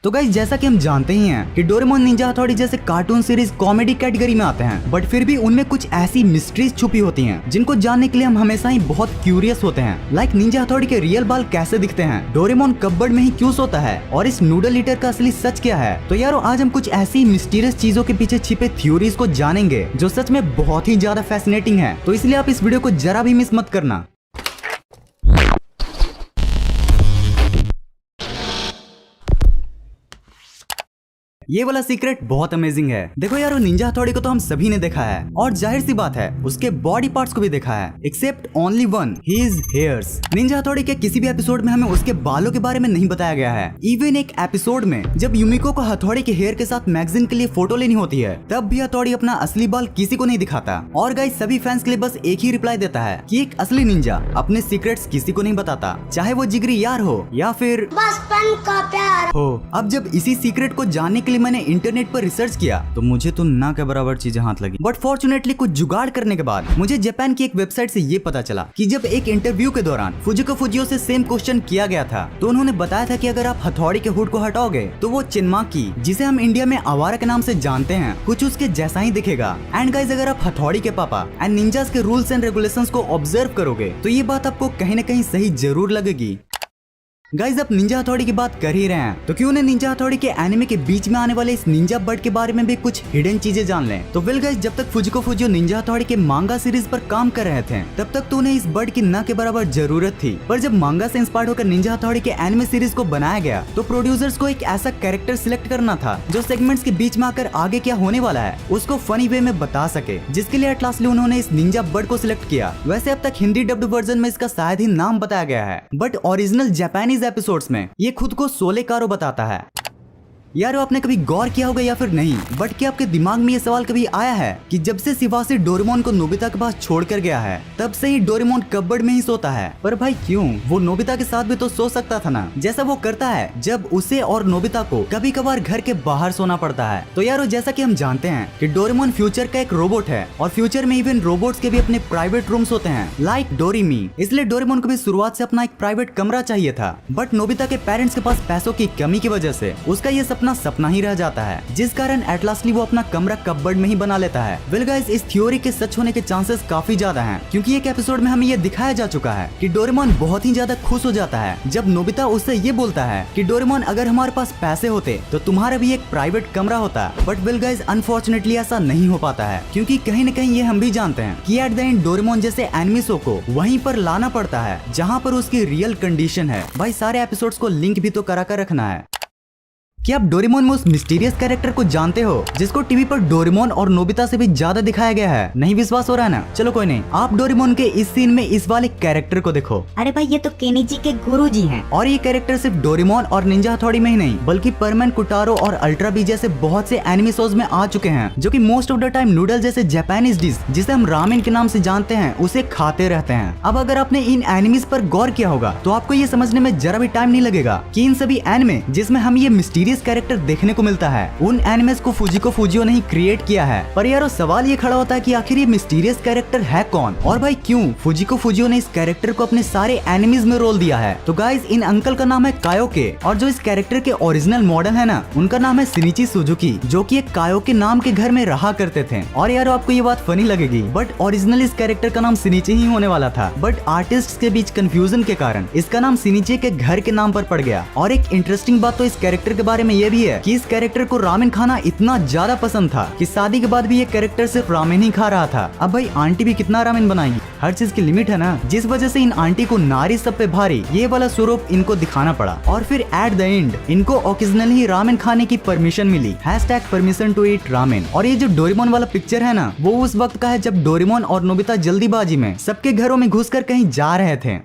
तो गाइस जैसा कि हम जानते ही हैं कि डोरेमोन निंजा हथौड़ी जैसे कार्टून सीरीज कॉमेडी कैटेगरी में आते हैं, बट फिर भी उनमें कुछ ऐसी मिस्ट्रीज छुपी होती हैं जिनको जानने के लिए हम हमेशा ही बहुत क्यूरियस होते हैं। लाइक निंजा हथौड़ी के रियल बाल कैसे दिखते हैं, डोरेमोन कपबोर्ड में ही क्यों सोता है और इस नूडल ईटर का असली सच क्या है। तो यारो आज हम कुछ ऐसी मिस्टीरियस चीजों के पीछे छिपे थ्योरीज को जानेंगे जो सच में बहुत ही ज्यादा फैसिनेटिंग है। तो इसलिए आप इस वीडियो को जरा भी मिस मत करना। ये वाला सीक्रेट बहुत अमेजिंग है। देखो यार निंजा हथौड़ी को तो हम सभी ने देखा है और जाहिर सी बात है उसके बॉडी पार्ट्स को भी देखा है, except only one, his hairs. Ninja Hattori के किसी भी एपिसोड में हमें उसके बालों के बारे में नहीं बताया गया है। इवन एक एपिसोड में जब यूमिको को हथौड़ी के हेयर के साथ मैगजीन के लिए फोटो लेनी होती है, तब भी हथौड़ी अपना असली बाल किसी को नहीं दिखाता। और गाइस सभी फैंस के लिए बस एक ही रिप्लाई देता है कि एक असली निंजा अपने सीक्रेट्स किसी को नहीं बताता, चाहे वो जिगरी यार हो या फिर बचपन का प्यार हो। अब जब इसी सीक्रेट को जानने के लिए मैंने इंटरनेट पर रिसर्च किया तो मुझे तो ना के बराबर चीजें हाथ लगी। बट फॉर्चुनेटली कुछ जुगाड़ करने के बाद मुझे जापान की एक वेबसाइट से ये पता चला कि जब एक इंटरव्यू के दौरान फुजिको फुजियो से सेम क्वेश्चन किया गया था तो उन्होंने बताया था कि अगर आप हथौड़ी के हुड को हटाओगे तो वो चिनमाकी, जिसे हम इंडिया में आवारा के नाम से जानते हैं, कुछ उसके जैसा ही दिखेगा। एंड गाइस अगर आप हथौड़ी के पापा एंड निंजास के रूल्स एंड रेगुलेशंस को ऑब्जर्व करोगे तो ये बात आपको कहीं न कहीं सही जरूर लगेगी। गाइज अब निंजा हथौड़ी की बात कर ही रहे हैं तो क्यों ने निंजा हथौड़ी के एनिमे के बीच में आने वाले इस निंजा बर्ड के बारे में भी कुछ हिडन चीजें जान लें। तो वेल गाइज जब तक फुजिको फुजियो निंजा हथौड़ी के मांगा सीरीज पर काम कर रहे थे तब तक तो उन्हें इस बर्ड की न के बराबर जरूरत थी, पर जब मांगा से इंस्पायर्ड होकर निंजा हथौड़ी के एनिमे सीरीज को बनाया गया तो प्रोड्यूसर्स को एक ऐसा कैरेक्टर सिलेक्ट करना था जो सेगमेंट्स के बीच में आकर आगे क्या होने वाला है उसको फनी वे में बता सके, जिसके लिए एट लास्टली उन्होंने इस निंजा बर्ड को सिलेक्ट किया। वैसे अब तक हिंदी डब्ड वर्जन में इसका शायद ही नाम बताया गया है, बट ओरिजिनल जापानीज एपिसोड्स में ये खुद को सोलेकारो बताता है। यार आपने कभी गौर किया होगा या फिर नहीं, बट क्या आपके दिमाग में ये सवाल कभी आया है कि जब से शिवासी डोरेमोन को नोबिता के पास छोड़कर गया है तब से ही डोरेमोन कपबोर्ड में ही सोता है। पर भाई क्यों? वो नोबिता के साथ भी तो सो सकता था ना, जैसा वो करता है जब उसे और नोबिता को कभी कभार घर के बाहर सोना पड़ता है। तो यारो जैसा कि हम जानते हैं कि डोरेमोन फ्यूचर का एक रोबोट है और फ्यूचर में इवन रोबोट्स के भी अपने प्राइवेट रूम्स होते हैं लाइक डोरेमी। इसलिए डोरेमोन को भी शुरुआत से अपना एक प्राइवेट कमरा चाहिए था, बट नोबिता के पेरेंट्स के पास पैसों की कमी की वजह से उसका ये सपना ही रह जाता है, जिस कारण एट लास्टली वो अपना कमरा कपबोर्ड में ही बना लेता है। वेल गाइस इस थ्योरी के सच होने के चांसेस काफी ज्यादा हैं, क्योंकि एक एपिसोड में हमें ये दिखाया जा चुका है कि डोरेमोन बहुत ही ज्यादा खुश हो जाता है जब नोबिता उससे ये बोलता है कि डोरेमोन अगर हमारे पास पैसे होते तो तुम्हारा भी एक प्राइवेट कमरा होता। बट वेल गाइस अनफॉर्चुनेटली ऐसा नहीं हो पाता है, क्योंकि कहीं न कहीं ये हम भी जानते हैं कि एट द एंड डोरेमोन जैसे एनिमीसो को वहीं पर लाना पड़ता है जहाँ पर उसकी रियल कंडीशन है। भाई सारे एपिसोड्स को लिंक भी तो करा कर रखना है। क्या आप डोरेमोन में उस मिस्टीरियस कैरेक्टर को जानते हो जिसको टीवी पर डोरेमोन और नोबिता से भी ज्यादा दिखाया गया है? नहीं विश्वास हो रहा है ना? चलो कोई नहीं, आप डोरेमोन के इस सीन में इस वाले कैरेक्टर को देखो। अरे भाई ये तो केनिची के गुरुजी हैं। और ये कैरेक्टर सिर्फ डोरेमोन और निंजा हथौड़ी में ही नहीं बल्कि परमैन कुटारो और अल्ट्रा बी जैसे बहुत से एनिमे शोज में आ चुके हैं, जो कि most of the time noodle जैसे जापानीज डिश जिसे हम रामेन के नाम से जानते हैं उसे खाते रहते हैं। अब अगर आपने इन एनिमीज पर गौर किया होगा तो आपको ये समझने में जरा भी टाइम नहीं लगेगा कि इन सभी एनिमे जिसमें हम ये मिस्टीरियस कैरेक्टर देखने को मिलता है उन एनिमेस को फुजिको फुजियो ने ही क्रिएट किया है। पर यारो सवाल ये खड़ा होता है कि आखिर ये मिस्टीरियस कैरेक्टर है कौन और भाई क्यों फुजिको फुजियो ने इस कैरेक्टर को अपने सारे एनिमीज में रोल दिया है? तो गाइस इन अंकल का नाम है कायोके और जो इस कैरेक्टर के ओरिजिनल मॉडल है ना उनका नाम है शिनिची सुजुकी, जो कि एक कायोके नाम के घर में रहा करते थे। और यारो आपको ये बात फनी लगेगी बट ओरिजिनल इस कैरेक्टर का नाम शिनिची ही होने वाला था, बट आर्टिस्ट के बीच कंफ्यूजन के कारण इसका नाम शिनिची के घर के नाम पर पड़ गया। और एक इंटरेस्टिंग बात तो इस कैरेक्टर के बारे में ये भी है कि इस कैरेक्टर को रामेन खाना इतना ज्यादा पसंद था कि शादी के बाद भी ये कैरेक्टर सिर्फ रामेन ही खा रहा था। अब भाई आंटी भी कितना रामेन बनाएगी, हर चीज की लिमिट है ना, जिस वजह से इन आंटी को नारी सब पे भारी ये वाला स्वरूप इनको दिखाना पड़ा। और फिर एट द एंड इनको ओकेजनली ही रामेन खाने की परमिशन मिली, #permission to eat ramen। और ये जो डोरेमोन वाला पिक्चर है ना वो उस वक्त का है जब डोरेमोन और नोबिता जल्दीबाजी में सबके घरों में घुसकर कहीं जा रहे थे।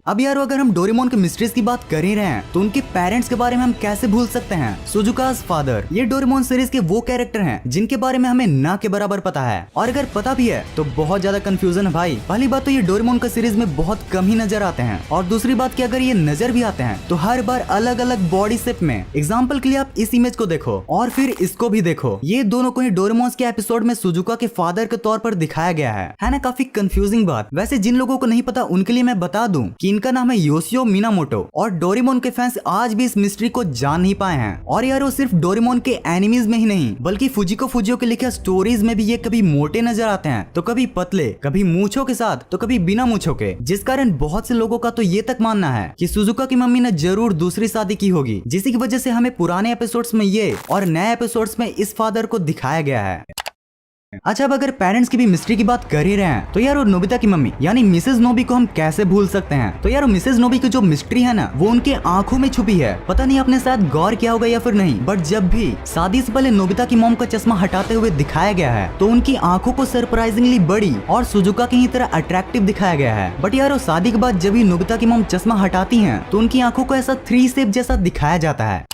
अब यारो अगर हम डोरेमोन के मिस्ट्रीज की बात कर ही रहे हैं तो उनके पेरेंट्स के बारे में हम कैसे भूल सकते हैं? सुजुका's फादर ये डोरेमोन सीरीज के वो कैरेक्टर हैं जिनके बारे में हमें ना के बराबर पता है, और अगर पता भी है तो बहुत ज्यादा कंफ्यूजन है भाई। पहली बात तो ये डोरेमोन का सीरीज में बहुत कम ही नजर आते हैं, और दूसरी बात कि अगर ये नजर भी आते हैं तो हर बार अलग अलग बॉडी शेप में। एग्जाम्पल के लिए आप इस इमेज को देखो और फिर इसको भी देखो, ये दोनों को ही डोरेमोन के एपिसोड में सुजुका के फादर के तौर पर दिखाया गया है ना? काफी कंफ्यूजिंग बात। वैसे जिन लोगों को नहीं पता उनके लिए मैं बता दूं कि इनका नाम है योशियो मिनामोटो और डोरेमोन के फैंस आज भी इस मिस्ट्री को जान नहीं पाए हैं। और यार वो सिर्फ डोरेमोन के एनिमीज में ही नहीं बल्कि फुजिको फुजियो के लिखे स्टोरीज में भी ये कभी मोटे नजर आते हैं तो कभी पतले, कभी मूंछों के साथ तो कभी बिना मूंछों के, जिस कारण बहुत से लोगों का तो ये तक मानना है कि सुजुका की मम्मी ने जरूर दूसरी शादी की होगी, जिसकी वजह से हमें पुराने एपिसोड्स में ये और नए एपिसोड्स में इस फादर को दिखाया गया है। अच्छा, अब अगर पेरेंट्स की भी मिस्ट्री की बात कर ही रहे हैं तो यार वो नोबिता की मम्मी यानी मिसेस नोबी को हम कैसे भूल सकते हैं। तो यार मिसेस नोबी की जो मिस्ट्री है ना वो उनके आंखों में छुपी है। पता नहीं आपने शायद गौर किया होगा या फिर नहीं, बट जब भी शादी से पहले नोबिता की मॉम का चश्मा हटाते हुए दिखाया गया है तो उनकी आंखों को सरप्राइजिंगली बड़ी और सुजुका की ही तरह अट्रैक्टिव दिखाया गया है। बट यार वो शादी के बाद जब भी नोबिता की मॉम चश्मा हटाती है तो उनकी आंखों को ऐसा 3 शेप जैसा दिखाया जाता है।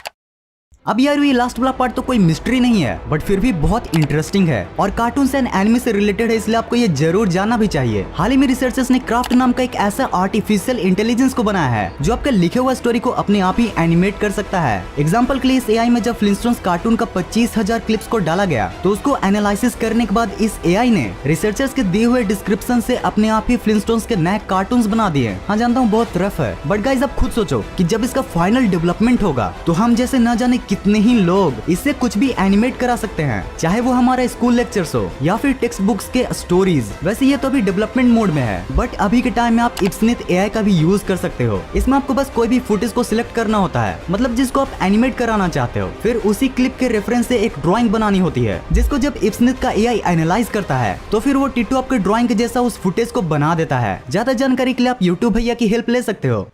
अब यार ये लास्ट वाला पार्ट तो कोई मिस्ट्री नहीं है बट फिर भी बहुत इंटरेस्टिंग है और कार्टून एंड एनिमे से रिलेटेड है, इसलिए आपको ये जरूर जानना भी चाहिए। हाल ही में रिसर्चर्स ने क्राफ्ट नाम का एक ऐसा आर्टिफिशियल इंटेलिजेंस को बनाया है जो आपके लिखे हुआ स्टोरी को अपने आप ही एनिमेट कर सकता है। एग्जाम्पल के लिए इस एआई में जब फ्लिंस्टोन्स कार्टून का 25,000 क्लिप्स को डाला गया तो उसको एनालिसिस करने के बाद इस एआई ने रिसर्चर्स के दिए हुए डिस्क्रिप्शन से अपने आप ही फ्लिंस्टोन्स के नए कार्टून्स बना दिए। हाँ जानता हूँ बहुत रफ है बट गाइस आप खुद सोचो कि जब इसका फाइनल डेवलपमेंट होगा तो हम जैसे न जाने कितने ही लोग इससे कुछ भी एनिमेट करा सकते हैं, चाहे वो हमारा स्कूल लेक्चर्स हो या फिर टेक्स्ट बुक्स के स्टोरीज। वैसे ये तो अभी डेवलपमेंट मोड में है बट अभी के टाइम में आप इप्सनिथ एआई का भी यूज कर सकते हो। इसमें आपको बस कोई भी फुटेज को सिलेक्ट करना होता है, मतलब जिसको आप एनिमेट कराना चाहते हो, फिर उसी क्लिप के रेफरेंस से एक ड्राइंग बनानी होती है जिसको जब इप्सनिथ का एआई एनालाइज करता है तो फिर वो टिट्टू आपके ड्राइंग के जैसा उस फुटेज को बना देता है। ज्यादा जानकारी के लिए आप यूट्यूब भैया की हेल्प ले सकते हो।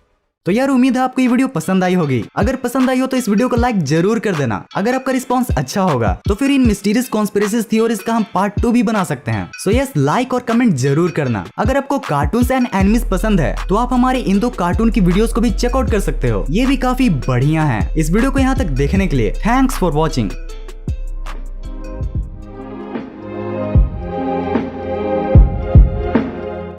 तो यार उम्मीद है आपको ये वीडियो पसंद आई होगी। अगर पसंद आई हो तो इस वीडियो को लाइक जरूर कर देना। अगर आपका रिस्पांस अच्छा होगा तो फिर इन मिस्टीरियस कॉन्स्पिरेसीज थ्योरीज का हम पार्ट 2 भी बना सकते हैं। सो यस, लाइक और कमेंट जरूर करना। अगर आपको कार्टून्स एंड एनिमीज पसंद है तो आप हमारे इन 2 कार्टून की वीडियोस को भी चेकआउट कर सकते हो, ये भी काफी बढ़िया है। इस वीडियो को यहाँ तक देखने के लिए थैंक्स फॉर वॉचिंग।